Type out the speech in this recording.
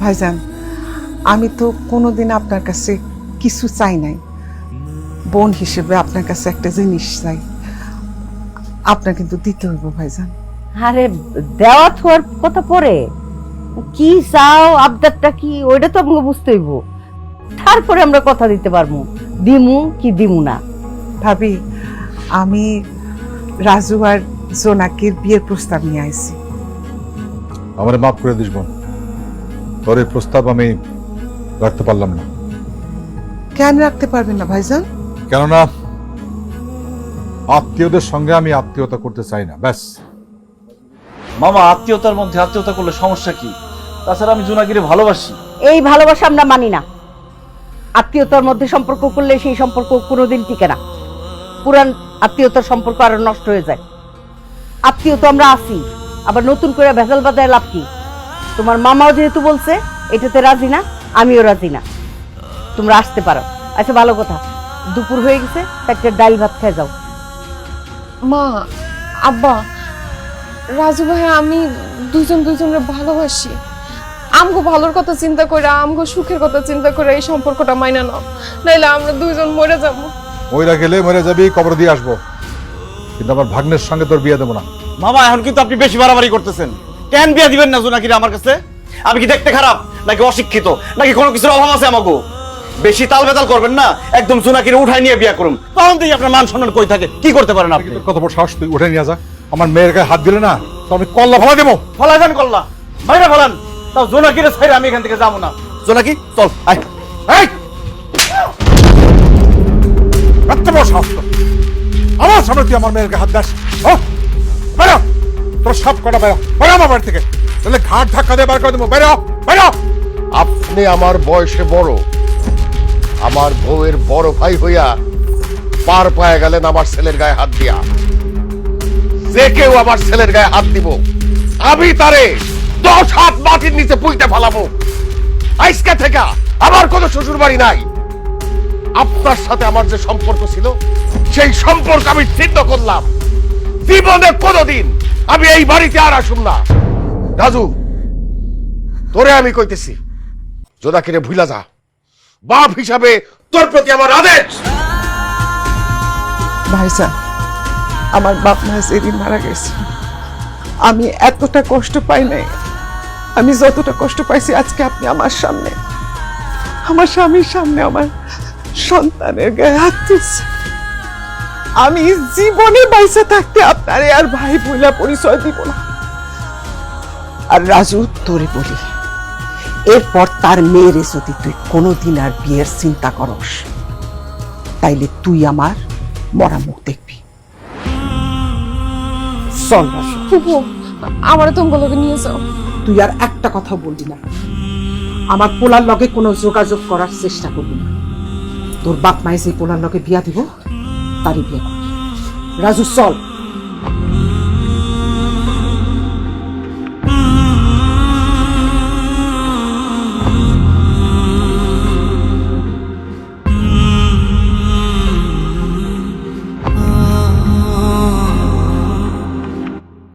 ভাইজান, আমি তো কোনোদিন আপনার কাছে কিছু চাই নাই। বোন হিসেবে আপনার কাছে একটা জিনিস চাই, আপনার কিন্তু দিতে হইব ভাইজান। আরে দেওয়া থোয়ার কথা পরে, কি চাও আবদারটা কি ওইটা তো আমাকে বুঝতে হইব, তারপরে আমরা কথা দিতে পারবো দিমু কি দিমু না। ভাবি, আমি রাজু আর জোনাকির বিয়ের প্রস্তাব নিয়ে আইছি। আমার মাফ করে দিস বোন, তোর এই প্রস্তাব আমি রাখতে পারলাম না। কেন রাখতে পারবেন না ভাইজান? কেননা আত্মীয়দের সঙ্গে আমি আত্মীয়তা করতে চাই না, ব্যাস। মামা, আত্মীয়তার মধ্যে আত্মীয়তা করলে সমস্যা কি? তাছাড়া আমি জোনাকিরে ভালোবাসি। এই ভালোবাসা আমরা মানি না। আত্মীয়তার মধ্যে সম্পর্ক করলে সেই সম্পর্ক কোনোদিন টিকে না। পুরান আত্মীয়তার সম্পর্ক আরো নষ্ট হয়ে যায়। আত্মীয়তা আমরা আছি, আবার নতুন করে ভেজাল বাজায় লাভ কি? তোমার মামাও যেহেতু বলছে এটাতে রাজি না, আমিও রাজি না। তোমরা আসতে পারো। আচ্ছা ভালো কথা, দুপুর হয়ে গেছে, একটা ডাল ভাত খেয়ে যাও। মা, আব্বা, রাজু ভাই আমি দুজনের ভালোবাসি। আমগো ভালোর কথা চিন্তা করে, আমগো সুখের কথা চিন্তা করে এই সম্পর্কটা মাইনা নাও, নাইলে আমরা দুইজন মরে যাবো। মইরা গেলে মরে যাবি, কবর দিয়ে আসবো, কিন্তু আমার ভাগ্নের সঙ্গে তোর বিয়ে দেবো না। মামা, এখন কিন্তু আপনি বেশি বাড়াবাড়ি করতেছেন। কেন বিয়ে দিবেন না জোনাকিরে আমার কাছে? আমি কি দেখতে খারাপ, নাকি অশিক্ষিত, নাকি কোনো কিছুর অভাব আছে আমাকে? বেশি তাল বেতাল করবেন না, একদম জোনাকিরে উঠাই নিয়ে বিয়ে করুন। তখন থেকে আপনার মান সম্মান কই থাকে? কি করতে পারেন আপনি? কত বড় সাহস, তুই উঠে নিয়ে যা। আমার মেয়ের গায়ে হাত দিলে না তো আমি কল্লা ফলা দেবো। ফলাই দেন কল্লা, বাইরে ফেলান, তাও জোনাকিরে ছাইরে আমি এখান থেকে যাবো না। জোনাকি চল, আয়। এই! এত বড় সাহস তোর! আমার সামনে তুই আমার মেয়ের গায়ে হাত দাস? বেরো, তোর সব কটা বেরো, বেরো আমার বাড়ি থেকে, তাহলে ঘাট ধাক্কা দিয়ে বার করে দেবো। বেরো, বেরো। আপনি আমার বয়সে বড়, আমার বউয়ের বড় ভাই হইয়া পার পায়ে গেলেন আমার ছেলের গায়ে হাত দিয়া। যে কেউ আমার ছেলের গায়ে হাত দিব, আমি তারে 10 হাত মাটির নিচে পুঁতে ফেলাবো। আজকে থেকে আমার কোনো শ্বশুর বাড়ি নাই। আপনার সাথে আমার যে সম্পর্ক ছিল, সেই সম্পর্ক আমি ছিন্ন করলাম। জীবনে কোনোদিন আমি এই বাড়িতে আর আসুম না। রাজু, তোরে আমি কইতেছি, জোনাকিরে ভুলা যা। বাপ হিসাবে তোর প্রতি আমার আদেশ। ভাইজান, আমার বাপ মা যেদিন মারা গেছে আমি এতটা কষ্ট পাই নাই। আমি যতটা কষ্ট পাইছি আজকে আপনি আমার সামনে, আমার স্বামীর সামনে আমার সন্তানের গায়ে হাত দিচ্ছে। আমি জীবনে বাইসে থাকতে আপনারে আর ভাই বইলা পরিচয় দিব না। আর রাজু, তোরে বলি, এরপর তার মেয়েরে যদি তুই কোনোদিন আর বিয়ের চিন্তা করস, তাইলে তুই আমার মরা মুখ দেখবি। চল রাজু। ফুপু, আমারে তোমার লগে নিয়ে যাও। তুই আর একটা কথা বলবি না, আমার পোলার লগে কোনো যোগাযোগ করার চেষ্টা করবি না। তোর বাপ মায়ে যে পোলার লগে বিয়া দিব, তারই বিয়ে করবি। রাজু চল।